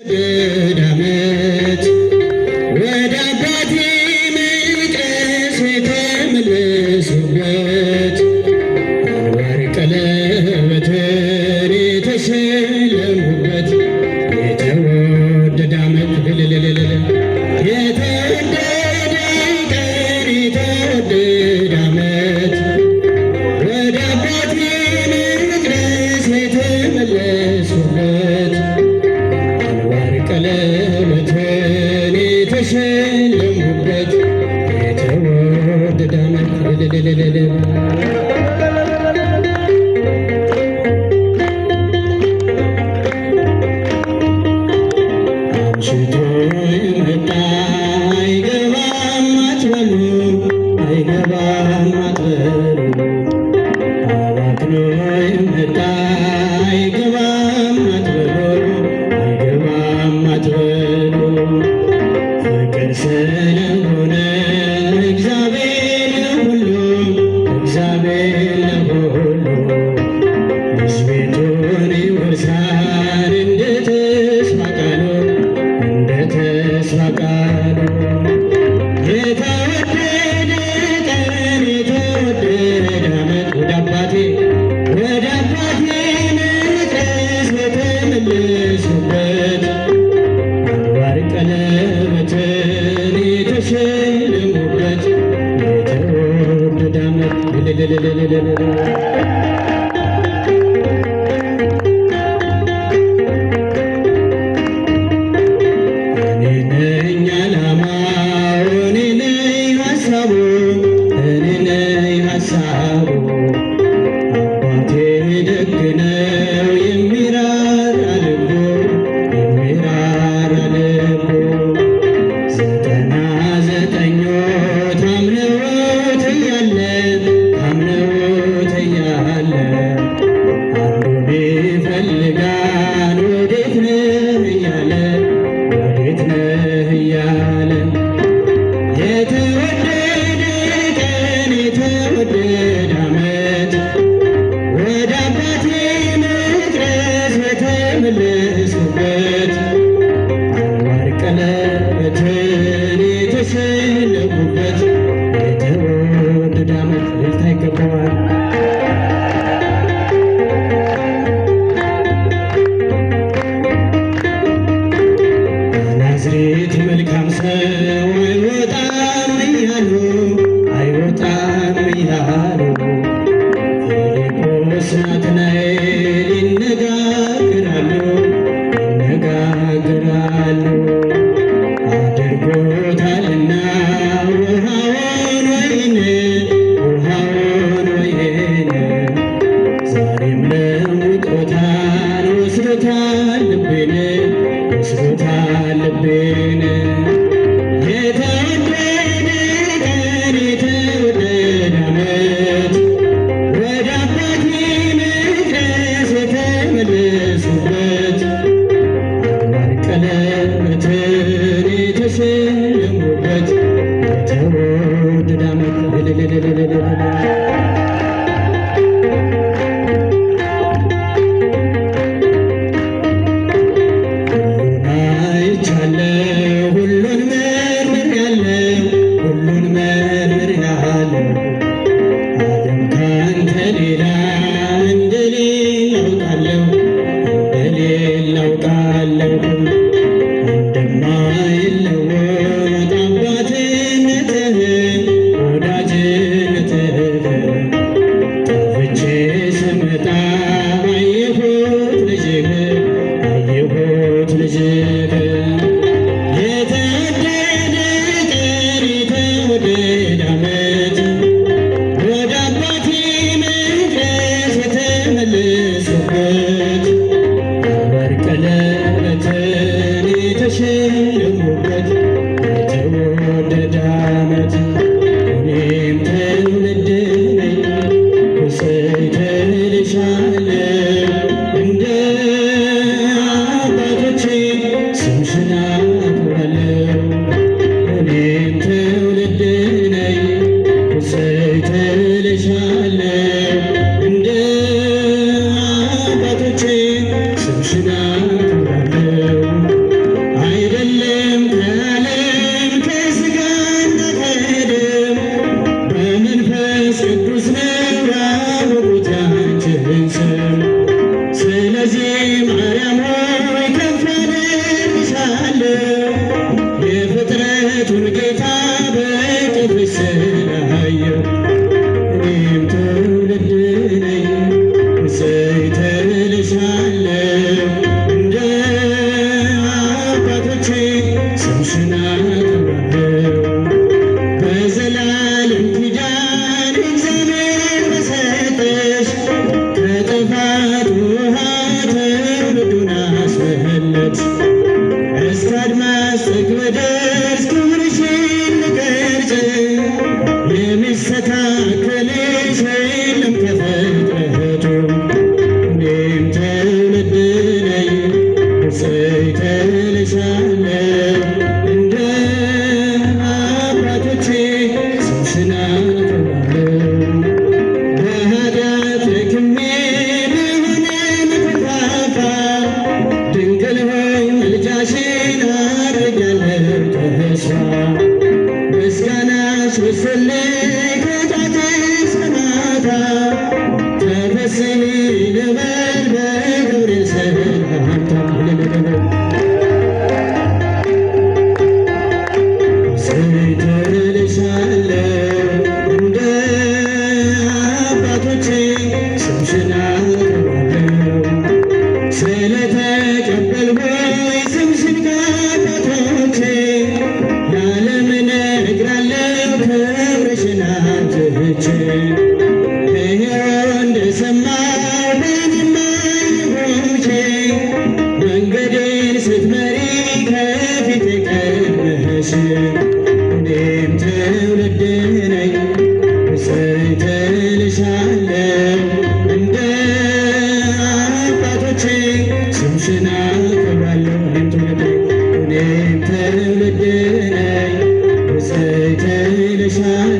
ዓመት ወደ አባቴ መቅደስ የተመለሱበት አንዋር ቀለበትን የተሸለሙበት የተወደደ ዓመት የተወደደ ቀን የተወደደ ዓመት ወደ አባቴ መቅደስ የተመለሱበት ቀለበትን የተሸለሙበት የተወደደ ዓመት አምሽቶ የመጣ አይገባም አትበሉ አይገባም አትበሉ አባክኖ የመጣ አይገባም አትበሉ አትበሉ ፍቅር ስለሆነ እግዚአብሔር ለሁሉ ሕዝቤቱን ይወርሳል እንደ ተስፋ ቃሉ የተወደደ ቀን የተወደደ ዓመት ወደ አባቴ መቅደስ የተመለሱበት ቀለበትን የተሸለሙበት የተወደደ ዓመት እኔ ነኝ ዓላማው እኔ ነኝ ሐሳቡ አባቴ ደግ ነው የሚራራ ልቡ ታምነውት እያለ አንዱን ይፈልጋል ወዴት ነህ እያለ የተወደደ ቀን የተወደደ ዓመት ወደ አባቴ መቅደስ የተመለሱበት አንዋር ቀለበትን የተሸለሙበት የተወደደ ዓመት እልልታ ይገባዋል። ናዝሬት መልካም ሰው አይወጣም እያሉ ፊልጶስ ናትናኤል ይነጋገራሉ አድርጎታልና ውሃውን ወይን ዛሬም ለውጦታል ወስዶታል ልቤን የተወደደ ቀን የተወደደ ዓመት ወደ አባቴ መቅደስ የተመለሱበት አንዋር ቀለበትን የተሸለሙበት የተወደደ ዓመት ሁሉን መርምሬያለሁ ዓለም ካንተ ሌላ እንደሌለ አውቃለሁ እንደማይለወጥ አባትነትህ ወዳጅነትህ ጠፍቼ ስመጣ አየሁት ልጅህ የተወደደ ቀን የተወደደ ዓመት ወደ አባቴ መቅደስ የተመለሱበት አንዋር ቀለበትን የተሸለሙበት የተወደደ ዓመት እኔም ትውልድ ነኝ እሰይ ተልሻለሁ እንደ አባቶቼ ስምሽን አክብራለሁ እኔም ትውልድ ነኝ እሰይ ተልሻለሁ እንደ አባቶቼ ስምሽን አክብራለሁ ስምሽን አከብራለሁ። በዘላለም ኪዳን እግዚአብሔር በሰጠሽ ከጥፋት ውሃ ትውልዱን አስመለጥሽ። እስከ አድማስ ጥግ ብደርስ ክብርሽን ልገልጽ የሚስተካከልሽ የለም ከፍጥረቱ። እኔም ትውልድ ነኝ ብፅዕት እልሻለሁ እንደ አባቶቼ ስምሽን አከብራለሁ። በኃጢአት ደክሜ ብሆንም ኮልታፋ ድንግል ሆይ ምልጃሽን አድርጌያለሁ ተስፋ። ምስጋናሽ ብፈልግ ከጧት እስከ ማታ ተፈሥሒ ልበል በገብርኤል ሰላምታ። ብፅዕት እልሻለሁ እንደ አባቶቼ ስምሽን አከብራለሁ። ስለተቀበልኩኝ ስምሽን ከአባቶቼ ለዓለም እነግራለሁ ክብርሽን አብዝቼ። ሕያው እንደሰማሁ በእኔማ ዓይኖቼ መንገዴን ስትመሪ ከፊቴ ቀድመሽ። እኔም ትውልድ ነኝ ብፅዕት እልሻለሁ እንደ አባቶቼ ስምሽን አከብራለሁ። እኔም ትውልድ ነኝ ብፅዕት እልሻለሁ